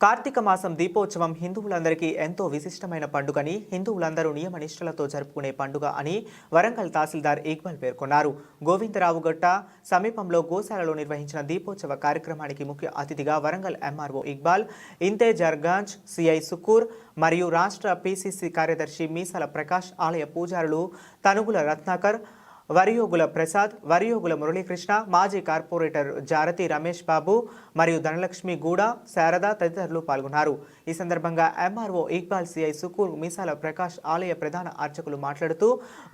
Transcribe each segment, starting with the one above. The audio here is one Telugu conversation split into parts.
కార్తీక మాసం దీపోత్సవం హిందువులందరికీ ఎంతో విశిష్టమైన పండుగని, హిందువులందరూ నియమనిష్టలతో జరుపుకునే పండుగ అని వరంగల్ తహసీల్దార్ ఇక్బాల్ పేర్కొన్నారు. గోవిందరావుగట్ట సమీపంలో గోశాలలో నిర్వహించిన దీపోత్సవ కార్యక్రమానికి ముఖ్య అతిథిగా వరంగల్ ఎంఆర్ఓ ఇక్బాల్, ఇంతేజర్గంజ్ సిఐ సుకూర్ మరియు రాష్ట్ర పిసిసి కార్యదర్శి మీసాల ప్రకాష్, ఆలయ పూజారులు తనుగుల రత్నాకర్, వరియోగుల ప్రసాద్, వరియోగుల మురళీకృష్ణ, మాజీ కార్పొరేటర్ జారతి రమేష్ బాబు మరియు ధనలక్ష్మి గూడ, శారద తదితరులు పాల్గొన్నారు. ఈ సందర్భంగా ఎంఆర్ఓ ఇక్బాల్, సిఐ సుకూర్, మీసాల ప్రకాష్, ఆలయ ప్రధాన అర్చకులు మాట్లాడుతూ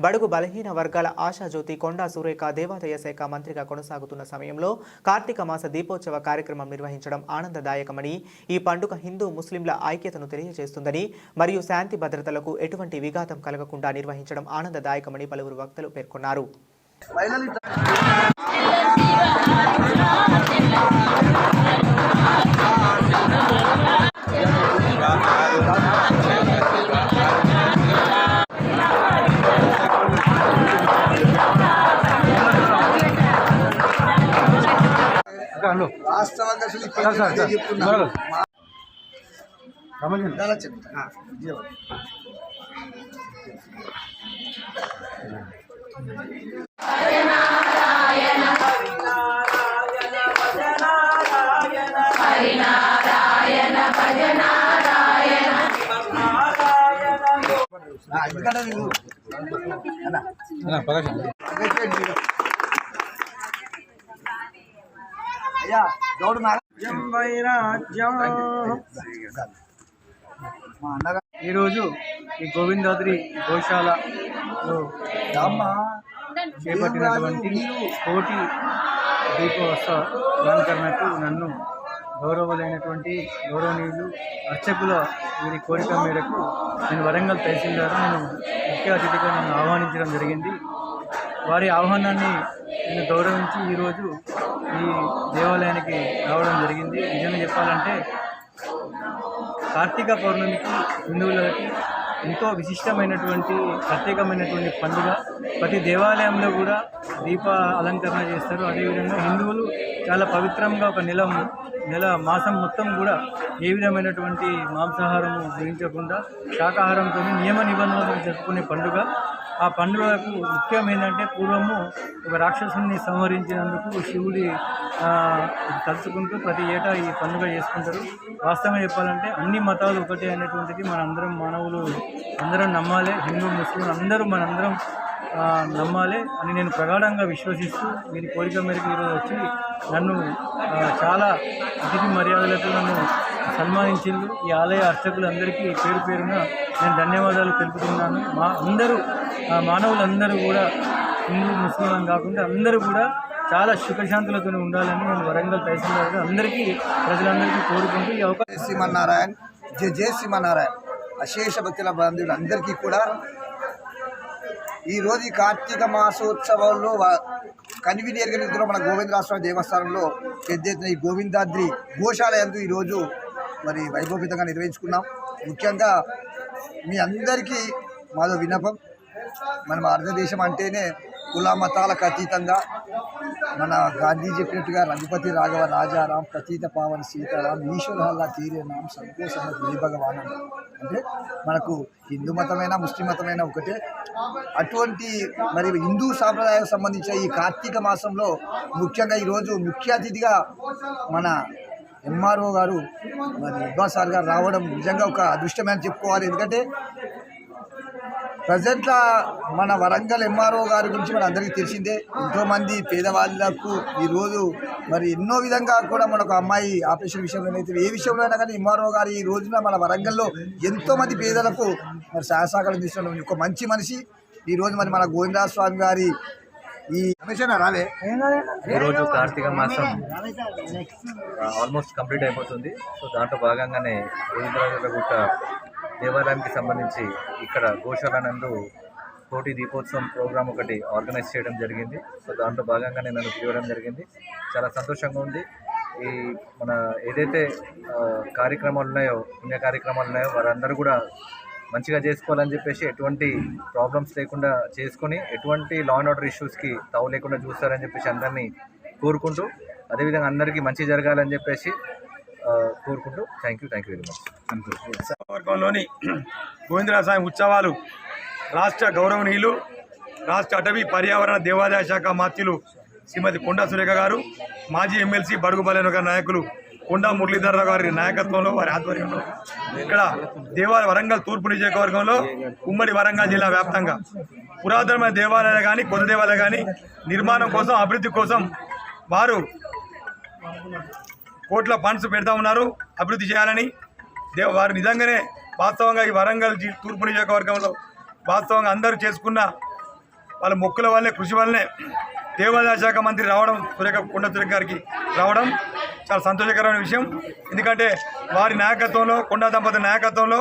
బడుగు బలహీన వర్గాల ఆశాజ్యోతి కొండా సురేఖ దేవాదాయ శాఖ మంత్రిగా కొనసాగుతున్న సమయంలో కార్తీక మాస దీపోత్సవ కార్యక్రమం నిర్వహించడం ఆనందదాయకమని, ఈ పండుగ హిందూ ముస్లింల ఐక్యతను తెలియజేస్తుందని మరియు శాంతి భద్రతలకు ఎటువంటి విఘాతం కలగకుండా నిర్వహించడం ఆనందదాయకమని పలువురు వక్తలు పేర్కొన్నారు. ఈరోజు ఈ గోవిందాద్రి గోశాలలో చేపట్టినటువంటి కోటి దీపోత్సవ అలంకరణకు నన్ను గౌరవనీయులు అర్చకుల వీరి కోరిక మేరకు నేను వరంగల్ తహసీల్దార్ నేను ముఖ్య అతిథిగా నన్ను ఆహ్వానించడం జరిగింది. వారి ఆహ్వానాన్ని నేను గౌరవించి ఈరోజు ఈ దేవాలయానికి రావడం జరిగింది. నిజంగా చెప్పాలంటే కార్తీక పౌర్ణమికి హిందువులకి ఎంతో విశిష్టమైనటువంటి ప్రత్యేకమైనటువంటి పండుగ. ప్రతి దేవాలయంలో కూడా దీప అలంకరణ చేస్తారు. అదేవిధంగా హిందువులు చాలా పవిత్రంగా ఒక నెల మాసం మొత్తం కూడా ఏ విధమైనటువంటి మాంసాహారము గ్రహించకుండా శాకాహారంతో నియమ నిబంధనలు జరుపుకునే పండుగ. ఆ పండుగకు ముఖ్యం ఏంటంటే పూర్వము ఒక రాక్షసుని సంహరించినందుకు శివుడి తలుచుకుంటూ ప్రతి ఏటా ఈ పండుగ చేసుకుంటారు. వాస్తవంగా చెప్పాలంటే అన్ని మతాలు ఒకటే అనేటువంటిది మనందరం మానవులు అందరం నమ్మాలి. హిందూ ముస్లిం అందరూ మనందరం నమ్మాలి అని నేను ప్రగాఢంగా విశ్వసిస్తూ వీరి కోరిక మేరకు ఈరోజు వచ్చి నన్ను చాలా అతిథి మర్యాదలతో నన్ను సన్మానించింది. ఈ ఆలయ అర్చకులందరికీ పేరు పేరున నేను ధన్యవాదాలు తెలుపుతున్నాను. మానవులందరూ కూడా హిందూ ముస్లిం కాకుండా అందరూ కూడా చాలా సుఖశాంతులతో ఉండాలని నేను వరంగల్ తహసీల్దార్ అందరికీ ప్రజలందరికీ కోరుకుంటూ ఈ అవకాశం శ్రీమన్నారాయణ జయ శ్రీమన్నారాయణ అశేష భక్తుల బంధువులు అందరికీ కూడా ఈరోజు ఈ కార్తీక మాసోత్సవంలో కన్వీనియర్గా నిధులు మన గోవిందరాజస్వామి దేవస్థానంలో పెద్ద ఎత్తున ఈ గోవిందాద్రి గోశాల యందు ఈరోజు మరి వైభవపేతంగా నిర్వహించుకున్నాం. ముఖ్యంగా మీ అందరికీ మాదో విన్నపం, మన భారతదేశం అంటేనే కుల మతాలకు అతీతంగా మన గాంధీ చెప్పినట్టుగా రఘుపతి రాఘవ రాజారాం ప్రతీత పావన సీతారాం ఈశ్వరహల్లా తీరే నాం సంతోషమ జయ భగవాన్ అంటే మనకు హిందూ మతమైనా ముస్లిం మతమైనా ఒకటే. అటువంటి మరి హిందూ సాంప్రదాయాలకు సంబంధించిన ఈ కార్తీక మాసంలో ముఖ్యంగా ఈరోజు ముఖ్య అతిథిగా మన ఎంఆర్ఓ గారు మరి ఇక్బాల్ సార్ గారు రావడం నిజంగా ఒక అదృష్టమే అని చెప్పుకోవాలి. ఎందుకంటే ప్రజెంట్గా మన వరంగల్ ఎంఆర్ఓ గారి గురించి మన అందరికీ తెలిసిందే. ఎంతోమంది పేదవాళ్ళకు ఈరోజు మరి ఎన్నో విధంగా కూడా మనకు అమ్మాయి ఆపరేషన్ విషయంలోనైతే ఏ విషయంలో అయినా కానీ ఎంఆర్ఓ గారు ఈ రోజున మన వరంగల్లో ఎంతోమంది పేదలకు మరి సహాయసహకారం తీసుకున్న ఒక మంచి మనిషి. ఈరోజు మరి మన గోవిందరాజస్వామి గారి ఈ రాలే ఈరోజు కార్తీక మాసం ఆల్మోస్ట్ కంప్లీట్ అయిపోతుంది. సో దాంట్లో భాగంగానే గోవిందరాజులగుట్ట దేవాలయానికి సంబంధించి ఇక్కడ గోశాల నందు కోటి దీపోత్సవం ప్రోగ్రాం ఒకటి ఆర్గనైజ్ చేయడం జరిగింది. సో దాంట్లో భాగంగానే నన్ను పిలవడం జరిగింది. చాలా సంతోషంగా ఉంది. ఈ మన ఏదైతే కార్యక్రమాలు ఉన్నాయో, పుణ్య కార్యక్రమాలు ఉన్నాయో వారందరూ కూడా మంచిగా చేసుకోవాలని చెప్పేసి ఎటువంటి ప్రాబ్లమ్స్ లేకుండా చేసుకొని ఎటువంటి లా అండ్ ఆర్డర్ ఇష్యూస్కి తావు లేకుండా చూస్తారని చెప్పేసి అందరినీ కోరుకుంటూ, అదేవిధంగా అందరికీ మంచి జరగాలని చెప్పేసి కోరుకుంటూ థ్యాంక్ యూ వెరీ మచ్. వర్గంలోని గోవిందరావు స్వామి ఉత్సవాలు రాష్ట్ర గౌరవనీయులు రాష్ట్ర అటవీ పర్యావరణ దేవాదాయ శాఖ మంత్రులు శ్రీమతి కొండా సురేఖ గారు, మాజీ ఎమ్మెల్సీ బడుగు బలైన గారి నాయకులు కొండా మురళీధరరావు గారి నాయకత్వంలో వారి ఆధ్వర్యంలో ఇక్కడ వరంగల్ తూర్పు నియోజకవర్గంలో ఉమ్మడి వరంగల్ జిల్లా వ్యాప్తంగా పురాతనమైన దేవాలయాలు కానీ కొత్త దేవాలయాలు కానీ నిర్మాణం కోసం అభివృద్ధి కోసం వారు కోట్ల ఫండ్స్ పెడతా ఉన్నారు అభివృద్ధి చేయాలని. వారు నిజంగానే వాస్తవంగా ఈ వరంగల్ తూర్పు నియోజకవర్గంలో వాస్తవంగా అందరూ చేసుకున్న వాళ్ళ మొక్కుల వల్లే కృషి వల్లనే దేవాదాయ శాఖ మంత్రి రావడం కొండా సురేఖ గారికి రావడం చాలా సంతోషకరమైన విషయం. ఎందుకంటే వారి నాయకత్వంలో కొండా దంపతుల నాయకత్వంలో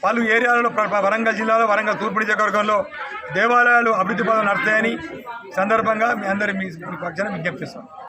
పలు ఏరియాలలో వరంగల్ జిల్లాలో వరంగల్ తూర్పు నియోజకవర్గంలో దేవాలయాలు అభివృద్ధి పనులు నడుస్తాయని సందర్భంగా మీ అందరి మీ పక్షాన విజ్ఞప్తి చేస్తాం.